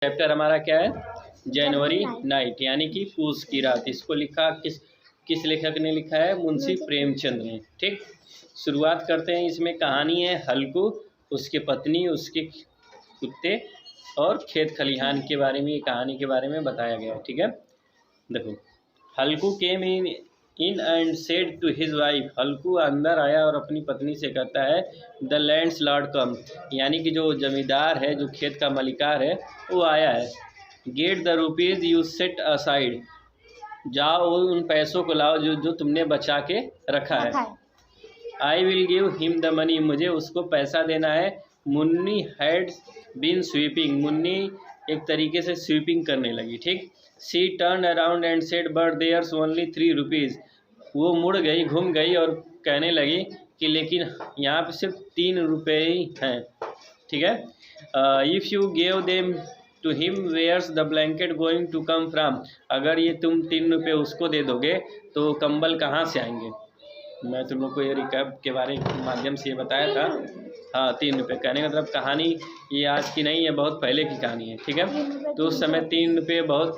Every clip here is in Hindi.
चैप्टर हमारा क्या है? जनवरी नाइट यानी कि पूस की रात। इसको लिखा किस लेखक ने लिखा है? मुंशी प्रेमचंद ने। ठीक, शुरुआत करते हैं। इसमें कहानी है हल्कू, उसके पत्नी, उसके कुत्ते और खेत खलिहान के बारे में, कहानी के बारे में बताया गया है। ठीक है, देखो। Halku came in and said to his wife. Halku अंदर आया और अपनी पत्नी से कहता है द लैंड्स लॉर्ड कम, यानी कि जो जमींदार है, जो खेत का मालिकार है, वो आया है। Get the rupees you set aside, जाओ उन पैसों को लाओ जो तुमने बचा के रखा है। I will give him the money, मुझे उसको पैसा देना है। Munni had been sweeping, Munni एक तरीके से स्वीपिंग करने लगी। ठीक, she turn around and said but there's only 3 rupees, वो मुड़ गई, घूम गई और कहने लगी कि लेकिन यहाँ पे सिर्फ 3 रुपये ही हैं। ठीक है, if you gave them to him where's the blanket going to come from, अगर ये तुम 3 रुपये उसको दे दोगे तो कंबल कहाँ से आएंगे? मैं तुम लोग को ये रिकैप के बारे के माध्यम से ये बताया था। हाँ, 3 रुपये कहने का मतलब कहानी ये आज की नहीं है, बहुत पहले की कहानी है। ठीक है, तो उस समय 3 रुपये बहुत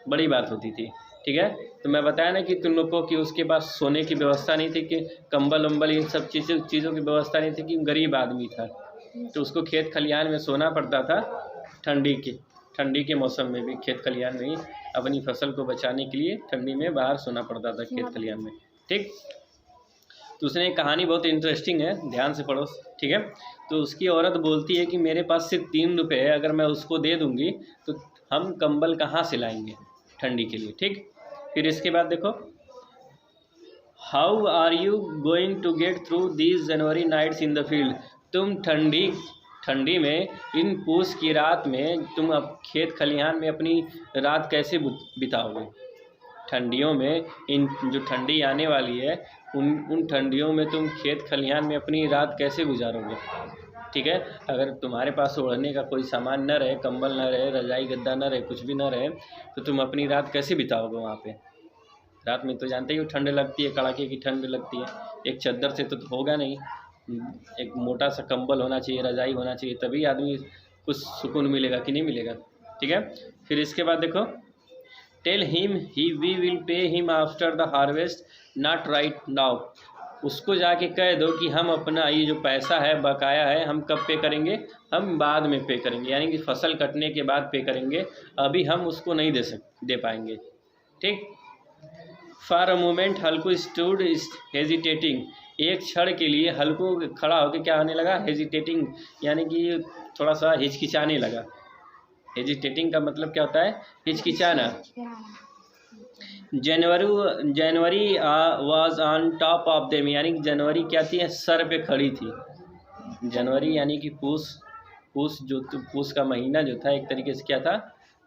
बड़ी बात होती थी। ठीक है, तो मैं बताया ना कि तुम लोग को कि उसके पास सोने की व्यवस्था नहीं थी, कि कंबल वम्बल इन सब चीज़ों की व्यवस्था नहीं थी, कि गरीब आदमी था, तो उसको खेत खलिहान में सोना पड़ता था। ठंडी के मौसम में भी खेत खलिहान में ही अपनी फसल को बचाने के लिए ठंडी में बाहर सोना पड़ता था खेत खलिहान में। ठीक, तो उसने कहानी बहुत इंटरेस्टिंग है, ध्यान से पढ़ो। ठीक है, तो उसकी औरत बोलती है कि मेरे पास सिर्फ 3 रुपये है, अगर मैं उसको दे दूँगी तो हम कंबल कहाँ से लाएंगे ठंडी के लिए। ठीक, फिर इसके बाद देखो, how are you going to get through these January nights in the field, तुम ठंडी में, इन पूस की रात में तुम अब खेत खलिहान में अपनी रात कैसे बिताओगे? ठंडियों में, इन जो ठंडी आने वाली है, उन ठंडियों में तुम खेत खलिहान में अपनी रात कैसे गुजारोगे? ठीक है, अगर तुम्हारे पास ओढ़ने का कोई सामान न रहे, कंबल न रहे, रजाई गद्दा न रहे, कुछ भी न रहे, तो तुम अपनी रात कैसे बिताओगे वहाँ पे? रात में तो जानते ही हो ठंड लगती है, कड़ाके की ठंड लगती है। एक चद्दर से तो होगा नहीं, एक मोटा सा कंबल होना चाहिए, रजाई होना चाहिए, तभी आदमी कुछ सुकून मिलेगा कि नहीं मिलेगा। ठीक है, फिर इसके बाद देखो, tell him he we will pay him after the harvest not right now, उसको जाके कह दो कि हम अपना ये जो पैसा है, बकाया है, हम कब पे करेंगे? हम बाद में पे करेंगे, यानी कि फसल कटने के बाद पे करेंगे, अभी हम उसको नहीं दे पाएंगे। ठीक, for a moment Halku stood hesitating, एक क्षण के लिए हल्कू खड़ा होकर क्या होने लगा? हेजिटेटिंग, यानी कि थोड़ा सा हिचकिचाने लगा। हेजिटेटिंग का मतलब क्या होता है? हिचकिचाना। January was on top of them, यानी कि जनवरी क्या थी? सर पे खड़ी थी। जनवरी यानी कि पूस का महीना जो था, एक तरीके से क्या था?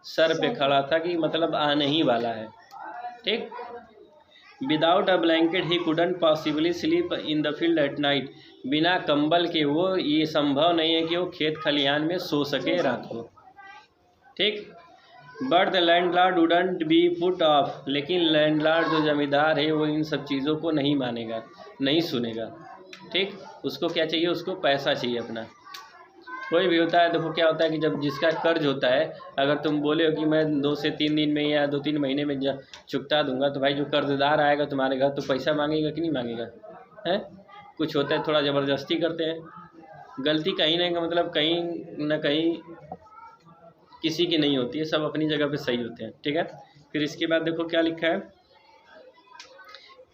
सर पे खड़ा था, कि मतलब आने ही वाला है। ठीक, without a blanket he couldn't possibly sleep in the field at night, बिना कंबल के वो, ये संभव नहीं है कि वो खेत खलिहान में सो सके रात को। ठीक, but the landlord wouldn't be put of, लेकिन लैंडलॉर्ड जो जमींदार है वो इन सब चीज़ों को नहीं मानेगा, नहीं सुनेगा। ठीक, उसको क्या चाहिए? उसको पैसा चाहिए अपना। कोई भी होता है, देखो क्या होता है कि जब जिसका कर्ज होता है, अगर तुम बोले हो कि मैं 2 से 3 दिन में या 2-3 महीने में चुकता दूंगा, तो भाई जो कर्जदार आएगा तुम्हारे घर तो पैसा मांगेगा कि नहीं मांगेगा? है, कुछ होता है थोड़ा ज़बरदस्ती करते हैं। गलती कहीं ना मतलब कहीं ना कहीं किसी की नहीं होती है, सब अपनी जगह पे सही होते हैं। ठीक है, फिर इसके बाद देखो क्या लिखा है,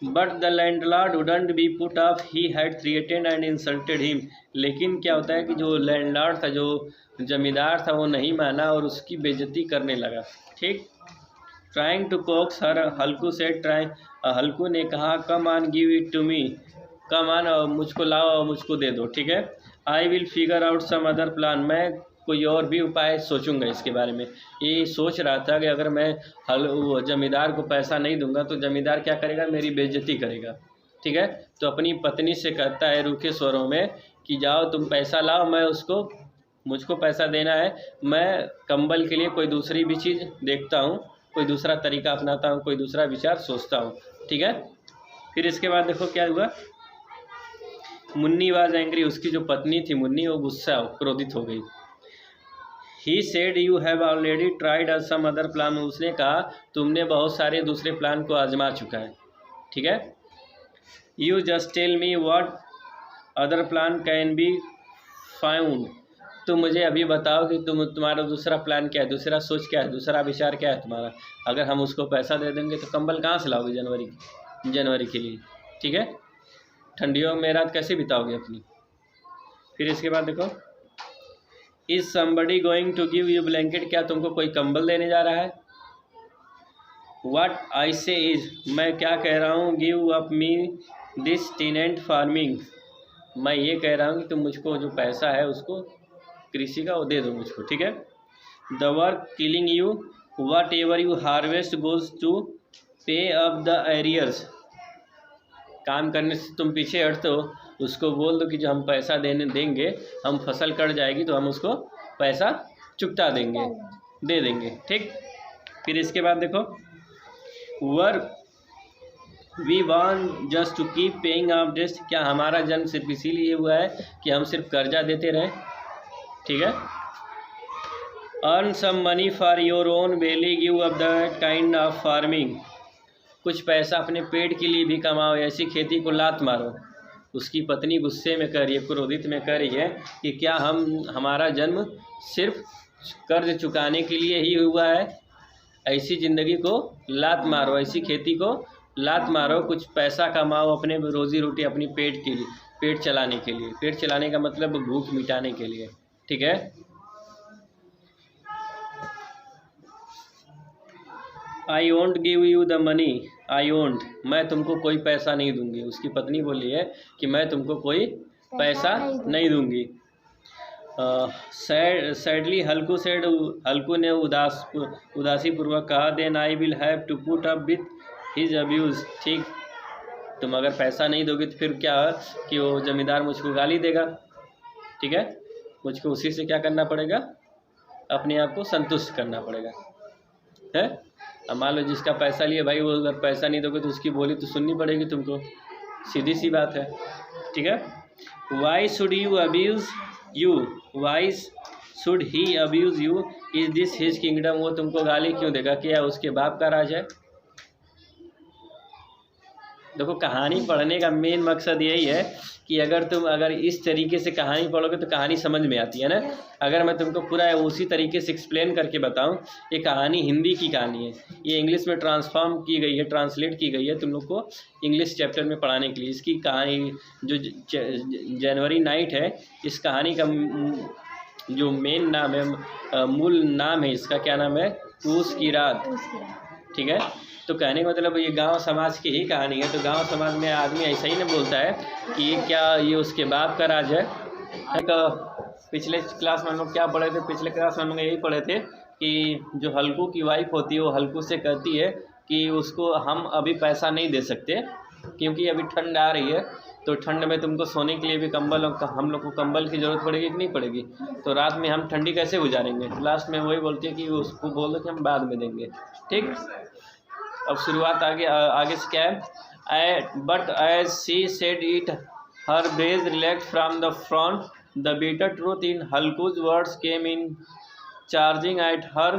but the landlord wouldn't be put off, he had threatened and insulted him, लेकिन क्या होता है कि जो लैंडलॉर्ड था, जो जमींदार था, वो नहीं माना और उसकी बेइज्जती करने लगा। ठीक, trying to coax her, Halku से हल्कू ने कहा come on give it to me, come on, मुझको लाओ और मुझको दे दो। ठीक है, I will figure out some other plan, मैं कोई और भी उपाय सोचूंगा इसके बारे में। ये सोच रहा था कि अगर मैं वो जमींदार को पैसा नहीं दूंगा तो जमींदार क्या करेगा? मेरी बेइज्जती करेगा। ठीक है, तो अपनी पत्नी से कहता है रूखे स्वरों में कि जाओ तुम पैसा लाओ, मुझको पैसा देना है, मैं कंबल के लिए कोई दूसरी भी चीज़ देखता हूँ, कोई दूसरा तरीका अपनाता हूँ, कोई दूसरा विचार सोचता हूँ। ठीक है, फिर इसके बाद देखो क्या हुआ, मुन्नी वाज एंग्री, उसकी जो पत्नी थी मुन्नी, वो गुस्सा क्रोधित हो गई। He said you have already tried some other plan, उसने कहा तुमने बहुत सारे दूसरे प्लान को आजमा चुका है, ठीक है। You just tell me what other plan can be found, तुम मुझे अभी बताओ कि तुम्हारा दूसरा प्लान क्या है, दूसरा सोच क्या है, दूसरा विचार क्या है तुम्हारा। अगर हम उसको पैसा दे देंगे तो कंबल कहाँ से लाओगे जनवरी के लिए, ठीक है। ठंडियों में रात कैसे बिताओगे अपनी। फिर इसके बाद देखो, is somebody going to give you blanket, क्या तुमको कोई कंबल देने जा रहा है। व्हाट आई से इज, मैं क्या कह रहा हूँ, give up me this tenant farming, मैं ये कह रहा हूँ कि तुम मुझको जो पैसा है उसको कृषि का वो दे दो मुझको, ठीक है। The work killing you, whatever you harvest goes to pay up the arrears, काम करने से तुम पीछे हटते हो, उसको बोल दो कि जो हम पैसा देंगे, हम फसल कट जाएगी तो हम उसको पैसा चुकता देंगे, दे देंगे, ठीक। फिर इसके बाद देखो, work we want just to keep paying off debt, क्या हमारा जन्म सिर्फ इसीलिए हुआ है कि हम सिर्फ कर्जा देते रहे, ठीक है। Earn some money for your own belly, give up the kind of farming, कुछ पैसा अपने पेट के लिए भी कमाओ, ऐसी खेती को लात मारो। उसकी पत्नी गुस्से में कह रही है, क्रोधित में कह रही है कि क्या हमारा जन्म सिर्फ कर्ज चुकाने के लिए ही हुआ है, ऐसी ज़िंदगी को लात मारो, ऐसी खेती को लात मारो, कुछ पैसा कमाओ अपने रोज़ी रोटी अपनी पेट के लिए, पेट चलाने के लिए, पेट चलाने का मतलब भूख मिटाने के लिए, ठीक है। I won't give you the money, I won't, मैं तुमको कोई पैसा नहीं दूंगी। उसकी पत्नी बोली है कि मैं तुमको कोई पैसा नहीं दूंगी। सैडली हल्कू सेड, हल्कू ने उदासी पूर्वक कहा, then I will have to put up with his abuse, ठीक, तुम अगर पैसा नहीं दोगे तो फिर क्या है कि वो जमींदार मुझको गाली देगा, ठीक है, मुझको उसी से क्या करना पड़ेगा, अपने आप को संतुष्ट करना पड़ेगा, है। अब मान लो जिसका पैसा लिए भाई, वो अगर पैसा नहीं दोगे तो उसकी बोली तो सुननी पड़ेगी तुमको, सीधी सी बात है, ठीक है। Why should you abuse you, why should he abuse you, is this his kingdom, वो तुमको गाली क्यों देगा, क्या उसके बाप का राज है। देखो, कहानी पढ़ने का मेन मकसद यही है कि अगर इस तरीके से कहानी पढ़ोगे तो कहानी समझ में आती है ना। अगर मैं तुमको पूरा उसी तरीके से एक्सप्लेन करके बताऊं, ये कहानी हिंदी की कहानी है, ये इंग्लिश में ट्रांसफॉर्म की गई है, ट्रांसलेट की गई है तुम लोग को इंग्लिश चैप्टर में पढ़ाने के लिए। इसकी कहानी जो जनवरी नाइट है, इस कहानी का जो मेन नाम है, मूल नाम है इसका, क्या नाम है, पूस की रात, ठीक है। तो कहने का मतलब ये गांव समाज की ही कहानी है। तो गांव समाज में आदमी ऐसा ही नहीं बोलता है कि ये उसके बाप का राज है। पिछले क्लास में हम लोग क्या पढ़े थे, पिछले क्लास में हम लोग यही पढ़े थे कि जो हल्कू की वाइफ होती है वो हल्कू से कहती है कि उसको हम अभी पैसा नहीं दे सकते क्योंकि अभी ठंड आ रही है, तो ठंड में तुमको सोने के लिए भी कंबल, हम लोग को कंबल की ज़रूरत पड़ेगी कि नहीं पड़ेगी, तो रात में हम ठंडी कैसे गुजारेंगे। तो लास्ट में वही बोलती है कि उसको बोल दो कि हम बाद में देंगे, ठीक। अब शुरुआत आगे से क्या है, but as she said it her brows relax from the front, the bitter truth in Halku's words came in charging at her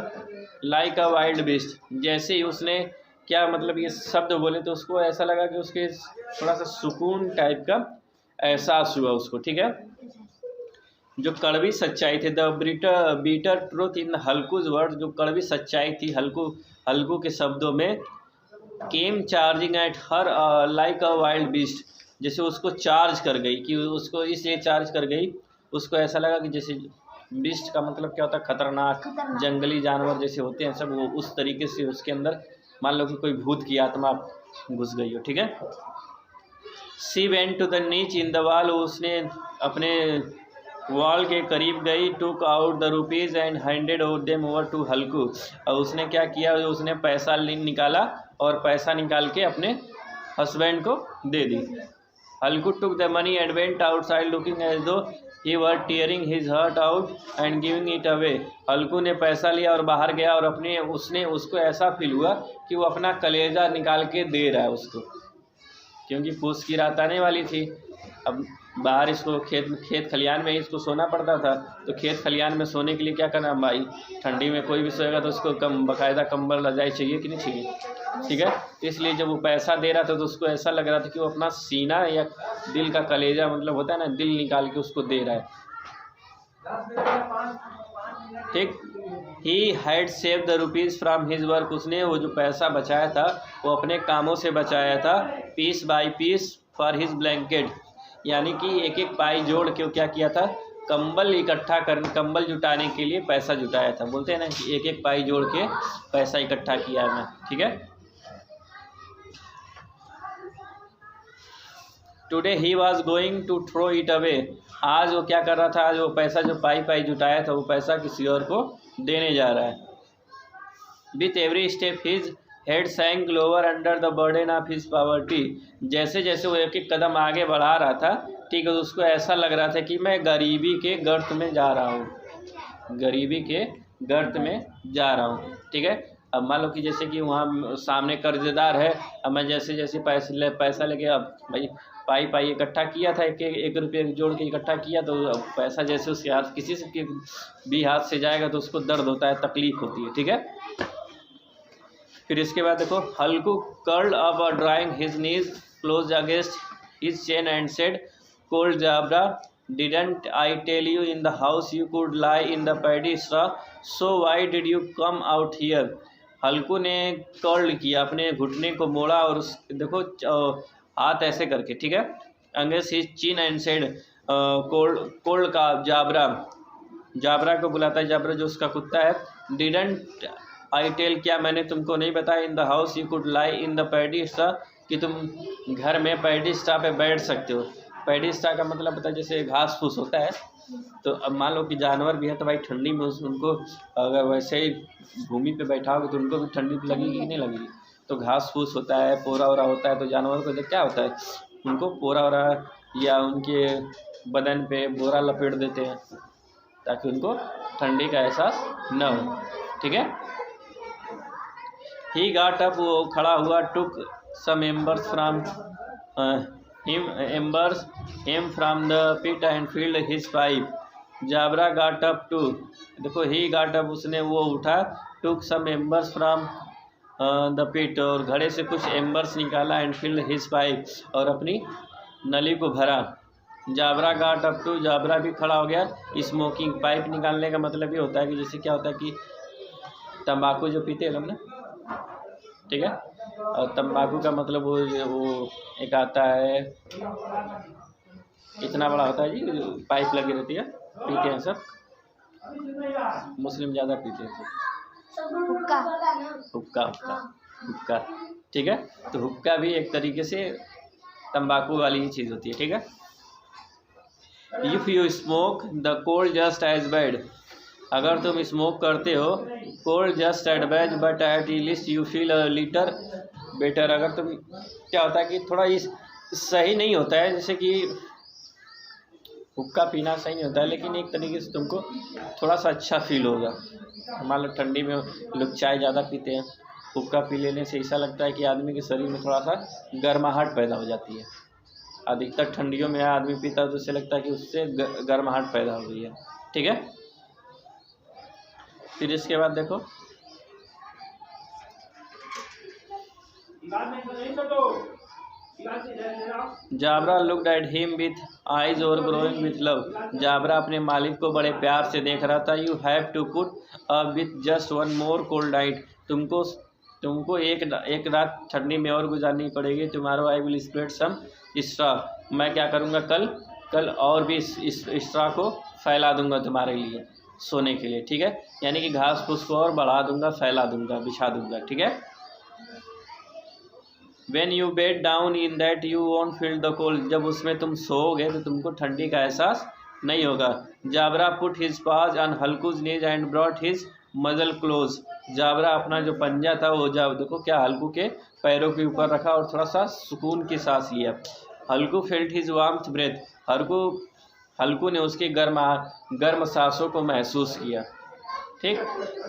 like a wild beast. जैसे ही उसने क्या मतलब ये शब्द बोले तो उसको ऐसा लगा कि उसके थोड़ा सा सुकून टाइप का एहसास हुआ उसको, ठीक है। जो कड़वी सच्चाई थी, the bitter truth in Halku's word, जो कड़वी सच्चाई थी हल्कू के शब्दों में, came charging at her like a wild beast, जैसे उसको चार्ज कर गई, कि उसको इसलिए चार्ज कर गई, उसको ऐसा लगा कि जैसे बीस्ट का मतलब क्या होता है, खतरनाक जंगली जानवर जैसे होते हैं सब, वो उस तरीके से उसके अंदर मान लो कि कोई भूत की आत्मा घुस गई हो, ठीक है। सी वेंट टू द नीच इन द वॉल, उसने अपने वॉल के करीब गई, took out the rupees and handed them over to Halku, और उसने क्या किया, उसने पैसा निकाला और पैसा निकाल के अपने हस्बैंड को दे दी। Halku took the money and went outside looking as though he were tearing his heart out and giving it away. Halku ने पैसा लिया और बाहर गया और उसको ऐसा फील हुआ कि वो अपना कलेजा निकाल के दे रहा है उसको, क्योंकि पूस की रात आने वाली थी। अब बाहर इसको खेत खलियान में ही इसको सोना पड़ता था। तो खेत खलियान में सोने के लिए क्या करना भाई, ठंडी में कोई भी सोएगा तो उसको बाकायदा कंबल रजाई चाहिए कि नहीं चाहिए, ठीक है। इसलिए जब वो पैसा दे रहा था तो उसको ऐसा लग रहा था कि वो अपना सीना या दिल का कलेजा मतलब होता है ना, दिल निकाल के उसको दे रहा है, ठीक। He had save the rupees from his work, उसने वो जो पैसा बचाया था वो अपने कामों से बचाया था। Piece by piece for his blanket, यानी कि एक एक पाई जोड़ के वो क्या किया था, कंबल इकट्ठा कर, कंबल जुटाने के लिए पैसा जुटाया था। बोलते हैं ना कि एक एक पाई जोड़ के पैसा इकट्ठा किया है मैं, ठीक है। Today he was going to throw it away, आज वो क्या कर रहा था, आज वो पैसा जो पाई पाई जुटाया था वो पैसा किसी और को देने जा रहा है। With every step his head sank lower under the burden of his poverty, जैसे जैसे वो एक एक कदम आगे बढ़ा रहा था, ठीक है, उसको ऐसा लग रहा था कि मैं गरीबी के गर्त में जा रहा हूँ, गरीबी के गर्त में जा रहा हूँ, ठीक है। अब मान लो कि जैसे कि वहाँ सामने कर्जदार है, अब मैं जैसे जैसे पैसा लेके अब भाई पाई पाई इकट्ठा किया था, एक रुपये जोड़ के इकट्ठा किया, तो पैसा जैसे उसके हाथ किसी से के भी हाथ से जाएगा तो उसको दर्द होता है, तकलीफ होती है, ठीक है। फिर इसके बाद देखो, हल्कू कर्ल्ड अप और drawing his knees close against his chin and said, cold Jabra didn't I tell you in the house you could lie in the paddy straw, so why did you come out here. Halku ने कर्ल किया, अपने घुटने को मोड़ा और उस देखो हाथ ऐसे करके, ठीक है, against his chin and said, cold का जाबरा, जाबरा को बुलाता है, जाबरा जो उसका कुत्ता है। डिडंट आई टेल, क्या मैंने तुमको नहीं बताया, इन the house you could lie in the paddy straw, कि तुम घर में पैडी स्ट्रॉ पे बैठ सकते हो। पैडी स्ट्रॉ का मतलब होता है जैसे घास फूस होता है, तो अब मान लो कि जानवर भी है तो भाई ठंडी में उनको अगर वैसे ही भूमि पे बैठाओगे तो उनको भी ठंडी लगेगी कि नहीं लगेगी। तो घास फूस होता है, पोरा वोरा होता है, तो जानवर को क्या होता है, उनको पोरा वोरा या उनके बदन पे बोरा लपेट देते हैं ताकि उनको ठंडी का एहसास न हो, ठीक है। ही गॉट अप, वो खड़ा हुआ, took some embers from him from the pit and filled his pipe. Jabra got up too, देखो ही गॉट अप, उसने वो उठा, टुक सम एम्बर्स फ्राम द पिट, और घड़े से कुछ एम्बर्स निकाला, एंड फील्ड हिज पाइप, और अपनी नली को भरा। जाबरा गॉट अप टू, जाबरा भी खड़ा हो गया। स्मोकिंग, पाइप निकालने का मतलब ये होता है कि जैसे क्या होता है कि तंबाकू जो पीते हैं हम ना, ठीक है, और तंबाकू का मतलब वो एक आता है, इतना बड़ा होता है जी, पाइप लगी रहती है, पीते हैं सब, मुस्लिम ज़्यादा पीते हैं सब, हुक्का हुक्का हुक्का हुक्का, ठीक है। तो हुक्का भी एक तरीके से तंबाकू वाली ही चीज़ होती है, ठीक है। If you smoke the cold just as bad, अगर तुम स्मोक करते हो, cold just as bad but at least you feel a little better, अगर तुम क्या होता है कि थोड़ा इस सही नहीं होता है, जैसे कि हुक्का पीना सही नहीं होता है, लेकिन एक तरीके से तुमको थोड़ा सा अच्छा फील होगा। मान लो ठंडी में लोग चाय ज़्यादा पीते हैं, हुक्का पी लेने से ऐसा लगता है कि आदमी के शरीर में थोड़ा सा गर्माहट पैदा हो जाती है। अधिकतर ठंडियों में आदमी पीता है तो उससे लगता है कि उससे गर्माहट पैदा हो गई है, ठीक है। फिर इसके बाद देखो, Jabra looked at him with eyes over growing with love, Jabra अपने मालिक को बड़े प्यार से देख रहा था। You have to put up with just one more cold night, तुमको एक रात ठंडी में और गुजारनी पड़ेगी। Tomorrow I will spread some straw, मैं क्या करूँगा, कल और भी स्ट्रॉ को फैला दूंगा तुम्हारे लिए सोने के लिए, ठीक है। यानी कि घास फूस को और बढ़ा दूंगा, फैला दूंगा, बिछा दूंगा, ठीक है। When you bed down in that you won't feel the cold, जब उसमें तुम सोओगे तो तुमको ठंडी का एहसास नहीं होगा। जाबरा put his paws on हल्कू's knees and brought his muzzle close, जाबरा अपना जो पंजा था वो देखो क्या हल्कू के पैरों के ऊपर रखा और थोड़ा सा सुकून की सांस लिया। हल्कू felt his warmth breath, हल्कू ने उसके गर्म सांसों को महसूस किया, ठीक।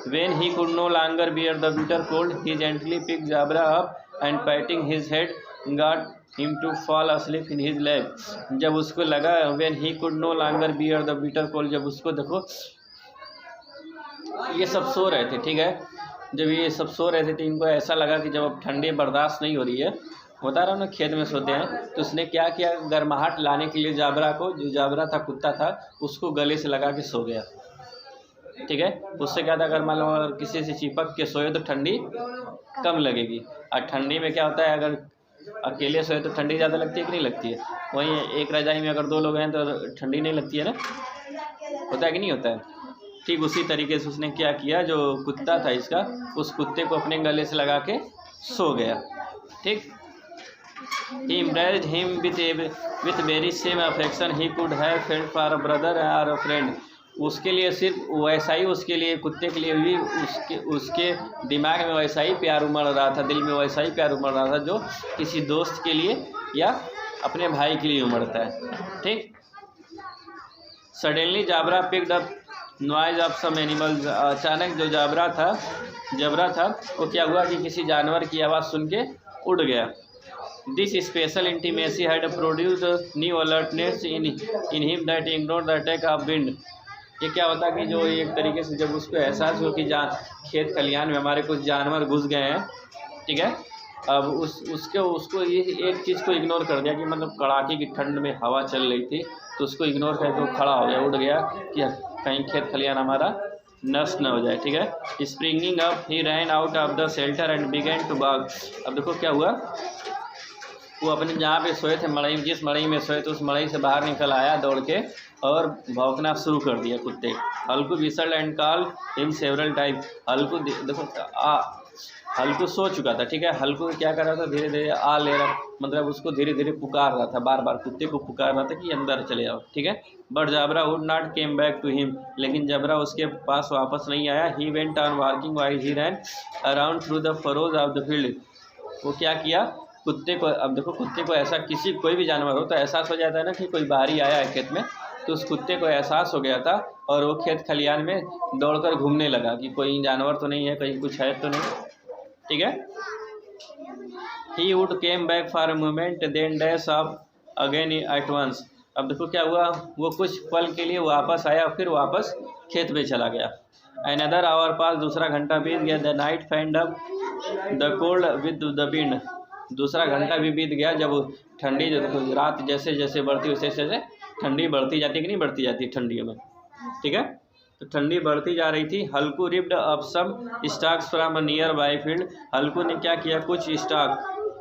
When he could no longer bear the bitter cold, he gently picked Jabra up and patting his head got him to fall asleep in his lap. जब उसको लगा when he could no longer bear the bitter cold, जब उसको देखो ये सब सो रहे थे, ठीक है, जब ये सब सो रहे थे तो इनको ऐसा लगा कि जब अब ठंडी बर्दाश्त नहीं हो रही है, बता रहा हूँ ना खेत में सोते हैं, तो उसने क्या किया, गर्माहट लाने के लिए जाबरा को, जो जाबरा था कुत्ता था, उसको गले से लगा के सो गया, ठीक है। उससे क्या था, अगर मान लो अगर किसी से चिपक के सोए तो ठंडी कम लगेगी, और ठंडी में क्या होता है, अगर अकेले सोए तो ठंडी ज़्यादा लगती है कि नहीं लगती है। वहीं एक रजाई में अगर 2 लोग हैं तो ठंडी नहीं लगती है ना, होता है कि नहीं होता है। ठीक उसी तरीके से उसने क्या किया, जो कुत्ता था इसका, उस कुत्ते को अपने गले से लगा के सो गया, ठीक। He embraced him with very same affection he could have felt for a brother or a friend. उसके लिए सिर्फ वैसा ही, उसके लिए कुत्ते के लिए भी उसके दिमाग में वैसा ही प्यार उमड़ रहा था, दिल में वैसा ही प्यार उमड़ रहा था जो किसी दोस्त के लिए या अपने भाई के लिए उमड़ता है, ठीक। Suddenly Jabra picked up noise of some animals, अचानक जो जबरा था वो क्या हुआ कि किसी जानवर की आवाज़ सुन के उड़ गया। This special intimacy had produced new alertness in him that ignore the attack of wind. ये क्या होता कि जो एक तरीके से जब उसको एहसास हो कि खेत खलिहान में हमारे कुछ जानवर घुस गए हैं, ठीक है, अब उसको ये एक चीज़ को इग्नोर कर दिया कि मतलब कड़ाके की ठंड में हवा चल रही थी, तो उसको इग्नोर करके वो खड़ा हो गया, उड़ गया कि कहीं खेत खलिहान हमारा नष्ट न हो जाए, ठीक है। Springing up he ran out of the shelter and began to bark. अब देखो क्या हुआ, वो अपने जहाँ पे सोए थे मड़ई, जिस मड़ई में सोए थे उस मड़ई से बाहर निकल आया दौड़ के और भौंकना शुरू कर दिया कुत्ते। Halku whistle and call him several time. Halku देखो हल्कू सो चुका था, ठीक है, हल्कू क्या कर रहा था, धीरे धीरे आ ले रहा, मतलब उसको धीरे धीरे पुकार रहा था, बार बार कुत्ते को पुकार रहा था कि अंदर चले जाओ, ठीक है। But Jabra would not came back to him, लेकिन जबरा उसके पास वापस नहीं आया। He went on walking while he ran around through the furrows of the field. वो क्या किया, कुत्ते को, अब देखो कुत्ते को ऐसा, किसी कोई भी जानवर हो तो एहसास हो जाता है ना कि कोई बाहरी आया है खेत में, तो उस कुत्ते को एहसास हो गया था और वो खेत खलिहान में दौड़कर घूमने लगा कि कोई जानवर तो नहीं है, कहीं कुछ है तो नहीं, ठीक है। He would came back for a moment then dash off again at once. अब देखो क्या हुआ, वो कुछ पल के लिए वापस आया फिर वापस खेत में चला गया। अनदर आवर पास, दूसरा घंटा बीत गया। The night find up the cold with the wind. दूसरा घंटा भी बीत गया, जब ठंडी, जब रात जैसे जैसे बढ़ती वैसे जैसे ठंडी बढ़ती जाती है कि नहीं बढ़ती जाती ठंडियों में, ठीक है, तो ठंडी बढ़ती जा रही थी। Halku ripped up some stalks from a nearby field. Halku ने क्या किया, कुछ स्टॉक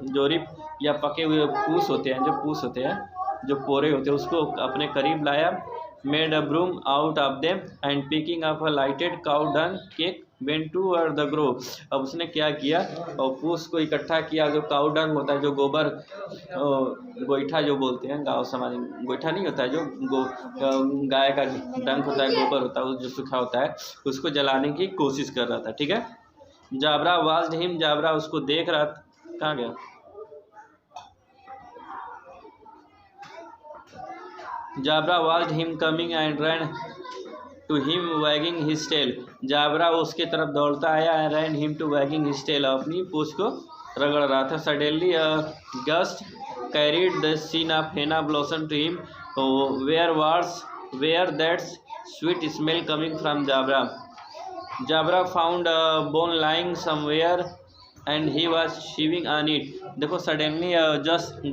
जो रिप या पके हुए पूस होते हैं, जो पोरे होते हैं, उसको अपने करीब लाया। Made a broom out of them and picking up a lighted cow dung cake went toward the grove. अब उसने क्या किया, और पूस को इकट्ठा किया, जो काउ डंग होता है, जो गोबर, गोईठा जो बोलते हैं गाँव समाज में, गोईठा नहीं होता है, जो गाय का डंक होता है, गोबर होता है, जो सूखा होता है, उसको जलाने की कोशिश कर रहा था, ठीक है। जाबरा वाज्ड हिम, जाबरा उसको देख रहा था, कहाँ गया, Jabra watched him coming and ran to him wagging his tail. Jabra उसके तरफ दौड़ता आया, and ran him to wagging his tail, अपनी पूंछ को रगड़ रहा था। Suddenly gust carried the scent of henna blossom to him where that's sweet smell coming from Jabra. Jabra found a bone lying somewhere and he was chewing on it. देखो suddenly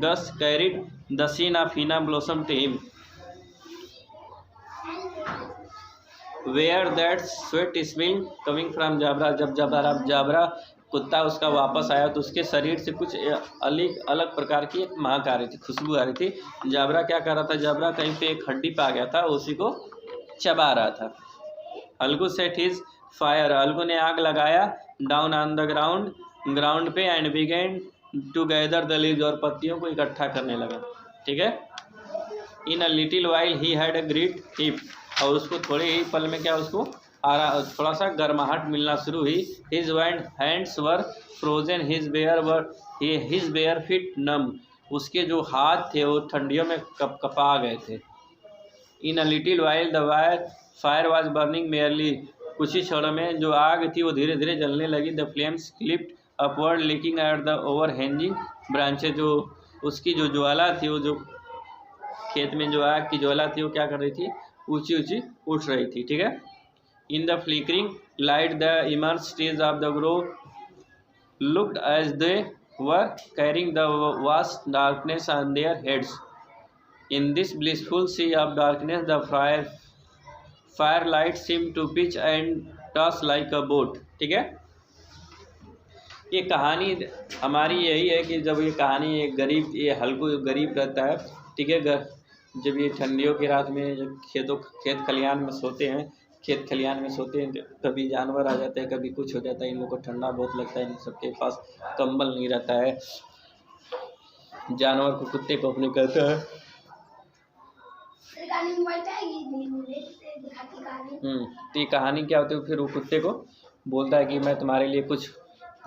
gust carried the scent of henna blossom to him where that sweet smell coming from Jabra. जब जाबरा कुत्ता उसका वापस आया तो उसके शरीर से कुछ अलग प्रकार की एक महक आ रही थी, खुशबू आ रही थी। जाबरा क्या कर रहा था, जाबरा कहीं पे एक हड्डी पा गया था, उसी को चबा रहा था। Halku set his fire, Halku ने आग लगाया डाउन ऑन द ग्राउंड पे and began to gather the leaves, और पत्तियों को इकट्ठा करने लगा, ठीक है। In a little while he had a great heap, और उसको थोड़े ही पल में क्या, उसको थोड़ा सा गर्माहट मिलना शुरू हुई। His hands were frozen, his bare feet numb, उसके जो हाथ थे वो ठंडियों में कपा गए थे। In a little while the fire was burning merrily, कुछ ही क्षणों में जो आग थी वो धीरे धीरे जलने लगी। The flames clipped upward leaking at the overhanging branches, जो उसकी जो ज्वाला थी, वो जो खेत में जो आग की ज्वाला थी वो क्या कर रही थी, ऊंची ऊंची उठ रही थी, ठीक है। In the flickering light the immerse stage of the grow looked as they were carrying the vast darkness on their heads. In this blissful sea of darkness, the firelight seemed to pitch and toss like a boat. ठीक है, ये कहानी हमारी यही है कि जब ये कहानी एक गरीब, ये हल्कू गरीब रहता है, ठीक है, जब ये ठंडियों की रात में जब खेत खलियान में सोते हैं, खेत खलियान में सोते हैं, कभी जानवर आ जाते हैं, कभी कुछ हो जाता है, इन लोगों को ठंडा बहुत लगता है, इन सबके पास कंबल नहीं रहता है, जानवर को, कुत्ते को अपने कहता है। तो ये कहानी क्या होती है, फिर वो कुत्ते को बोलता है कि मैं तुम्हारे लिए कुछ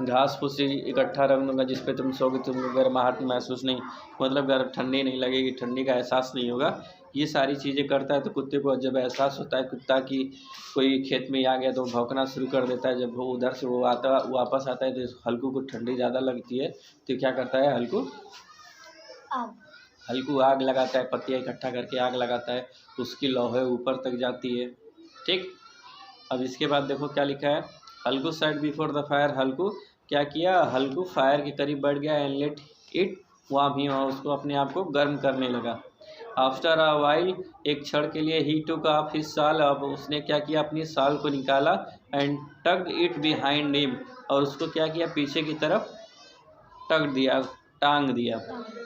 घास फूस इकट्ठा रख दूँगा जिस पे तुम सोगे, तुमको गर्माहट महसूस नहीं, मतलब ठंडी नहीं लगेगी, ठंडी का एहसास नहीं होगा। ये सारी चीज़ें करता है। तो कुत्ते को जब एहसास होता है कुत्ता की कोई खेत में आ गया तो भौंकना शुरू कर देता है। जब वो उधर से वो वापस आता है तो हल्कू को ठंडी ज़्यादा लगती है, तो क्या करता है हल्कू आग लगाता है, पत्तियाँ इकट्ठा करके आग लगाता है, उसकी लौहे ऊपर तक जाती है। ठीक, अब इसके बाद देखो क्या लिखा है, हल्कू साइड बिफोर द फायर, हल्कू क्या किया, हल्कू फायर के करीब बैठ गया and let it warm him, उसको अपने आप को गर्म करने लगा। आफ्टर अ वाइल, एक क्षण के लिए, ही टुक ऑफ हिज शाल, अब उसने क्या किया, अपनी शाल को निकाला, and tucked it behind him, और उसको क्या किया, पीछे की तरफ टक दिया, टांग दिया।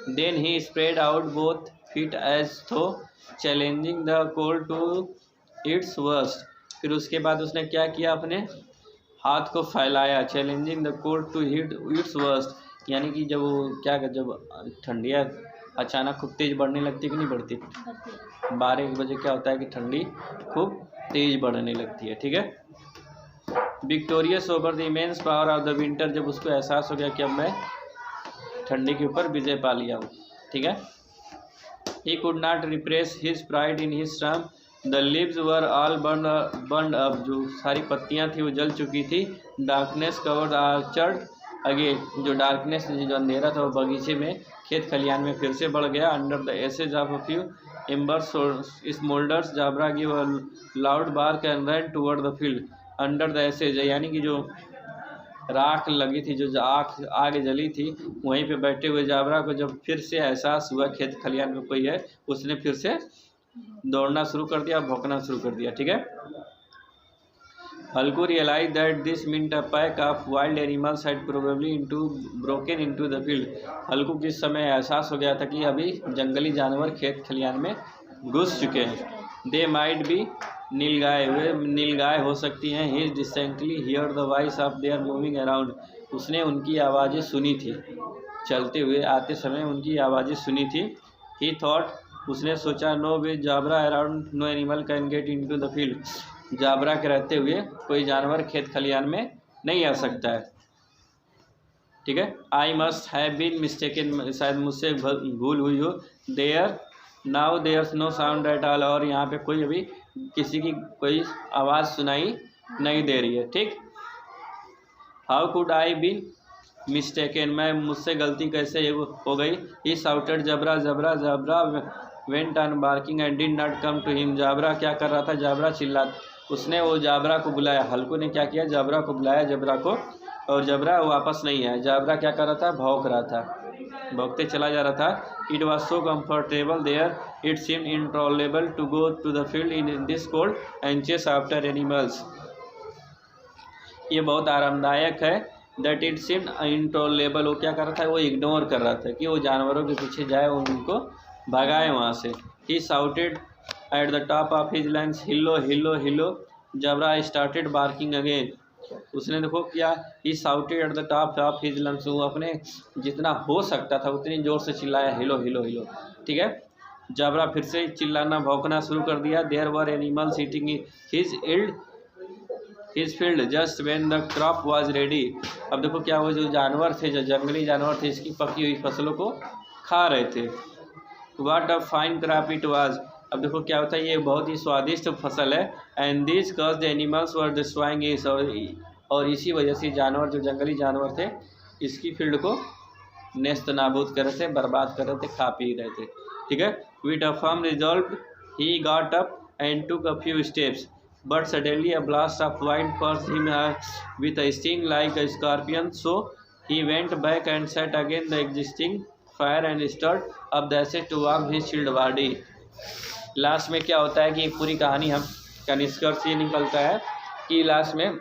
Then he spread out both feet as though challenging the cold to its worst, फिर उसके बाद उसने क्या किया, अपने हाथ को फैलाया, challenging the cold to hit its worst, यानी कि जब वो क्या, जब ठंडियाँ अचानक खूब तेज़ बढ़ने लगती कि नहीं बढ़ती, 12 बजे क्या होता है कि ठंडी खूब तेज़ बढ़ने लगती है। ठीक है, victorious over the immense power of the winter, जब उसको एहसास हो गया कि अब मैं ठंडी के ऊपर विजय पा लिया हूँ। ठीक है, he could not repress his pride in his stump, the leaves were all burn up, जो सारी पत्तियाँ थी वो जल चुकी थी। Darkness covered the orchard again, जो डार्कनेस, जो अंधेरा था वो बगीचे में, खेत खलियान में फिर से बढ़ गया। Under the ashes of a few embers smoulders, Jabra give a loud bark and run toward the field. Under the ashes यानी कि जो राख लगी थी, जो आग जली थी, वहीं पे बैठे हुए जाबरा को जब फिर से एहसास हुआ खेत खलियान में कोई है, उसने फिर से दौड़ना शुरू कर दिया, भौंकना शुरू कर दिया। ठीक है, Halku realise that this meant a pack of wild animals had probably broken into the field, Halku किस समय एहसास हो गया था कि अभी जंगली जानवर खेत खलियान में घुस चुके हैं। दे माइट बी नीलगाय हो सकती हैं। He distinctly hear the voice of their moving around, उसने उनकी आवाज़ें सुनी थी, चलते हुए आते समय उनकी आवाज़ें सुनी थी। ही थॉट, उसने सोचा, no way Jabra around, no animal can get into the field, Jabra के रहते हुए कोई जानवर खेत खलियान में नहीं आ सकता है। ठीक है, I must have been mistaken, शायद मुझसे भूल हुई हो। There now there's no sound at all, और यहाँ पे कोई अभी किसी की कोई आवाज़ सुनाई नहीं दे रही है। ठीक, how could I been mistaken, मैं मुझसे गलती कैसे हो गई। He shouted, Jabra Jabra Jabra went on barking and did not come to him, Jabra क्या कर रहा था, जाबरा चिल्ला, उसने वो जाबरा को बुलाया, हल्कू ने क्या किया, जाबरा को बुलाया, जबरा को, और जबरा वापस नहीं आया। जाबरा क्या कर रहा था, भौंक रहा था, भौंकते चला जा रहा था। It was so comfortable there, it seemed intolerable to go to the field in this cold and chase after animals, ये बहुत आरामदायक है। दैट इट सीम्ड इनटॉलरेबल, वो क्या कर रहा था, वो इग्नोर कर रहा था कि वो जानवरों के पीछे जाए और उनको भगाए वहाँ से। He shouted at the top of his lungs, hillo hillo हिलो, जबरा स्टार्टेड बार्किंग अगेन, उसने देखो क्या, he shouted at the top of his lungs, वो अपने जितना हो सकता था उतनी ज़ोर से चिल्लाया, हिलो हिलो हिलो। ठीक है, जबरा फिर से चिल्लाना भौंकना शुरू कर दिया। There were animals eating his field just when the crop was ready, अब देखो क्या वो जो जानवर थे, जो जंगली जानवर थे, इसकी पकी हुई फसलों को खा रहे थे। What a fine crop it was, अब देखो क्या होता है, ये बहुत ही स्वादिष्ट फसल है। And this cause the animals were destroying it, और इसी वजह से जानवर, जो जंगली जानवर थे, इसकी फील्ड को नेस्त नाबूद कर रहे थे, बर्बाद कर रहे थे, खा पी रहे थे। ठीक है। With a firm resolve he got up and took a few steps but suddenly a blast of wind pierced him with a sting like a scorpion, so he went back and set again the existing fire and start up the asset to warm his chilled body. Last में क्या होता है कि पूरी कहानी हम का निष्कर्ष ये निकलता है कि लास्ट में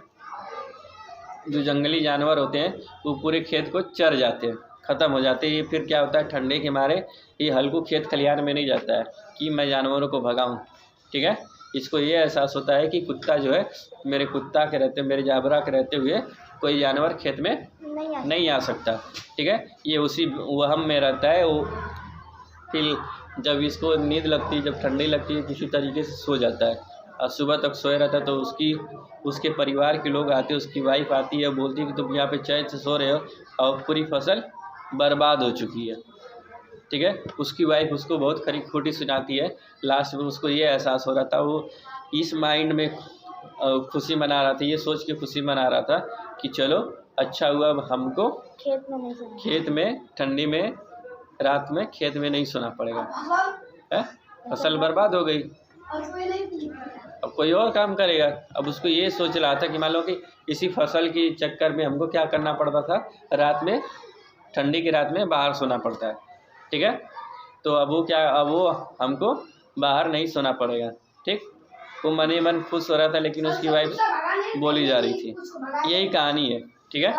जो जंगली जानवर होते हैं वो पूरे खेत को चर जाते हैं, ख़त्म हो जाते हैं। ये फिर क्या होता है, ठंडे के मारे ये हल्कू खेत खलिहान में नहीं जाता है कि मैं जानवरों को भगाऊं। ठीक है। इसको ये एहसास होता है कि कुत्ता जो है, मेरे कुत्ता के रहते, मेरे जाबरा के रहते हुए कोई जानवर खेत में नहीं आ सकता। ठीक है। ये उसी वहम में रहता है। वो फिर जब इसको नींद लगती है, जब ठंडी लगती है, किसी तरीके से सो जाता है और सुबह तक सोया रहता है। तो उसके परिवार के लोग आते हैं, उसकी वाइफ आती है, बोलती है कि तुम यहाँ पे चैन से सो रहे हो और पूरी फसल बर्बाद हो चुकी है। ठीक है। उसकी वाइफ उसको बहुत खरी खोटी सुनाती है। लास्ट में उसको ये एहसास हो रहा था, वो इस माइंड में खुशी मना रहा था, ये सोच के खुशी मना रहा था कि चलो अच्छा हुआ अब हमको खेत में ठंडी में रात में खेत में नहीं सोना पड़ेगा है। फसल बर्बाद हो गई, अब कोई और काम करेगा। अब उसको ये सोच रहा था कि मान लो कि इसी फसल की चक्कर में हमको क्या करना पड़ता था, रात में ठंडी की रात में बाहर सोना पड़ता है। ठीक है। तो अब वो हमको बाहर नहीं सोना पड़ेगा। ठीक। वो मन ही मन खुश हो रहा था, लेकिन उसकी वाइफ बोली जा रही थी। यही कहानी है। ठीक है।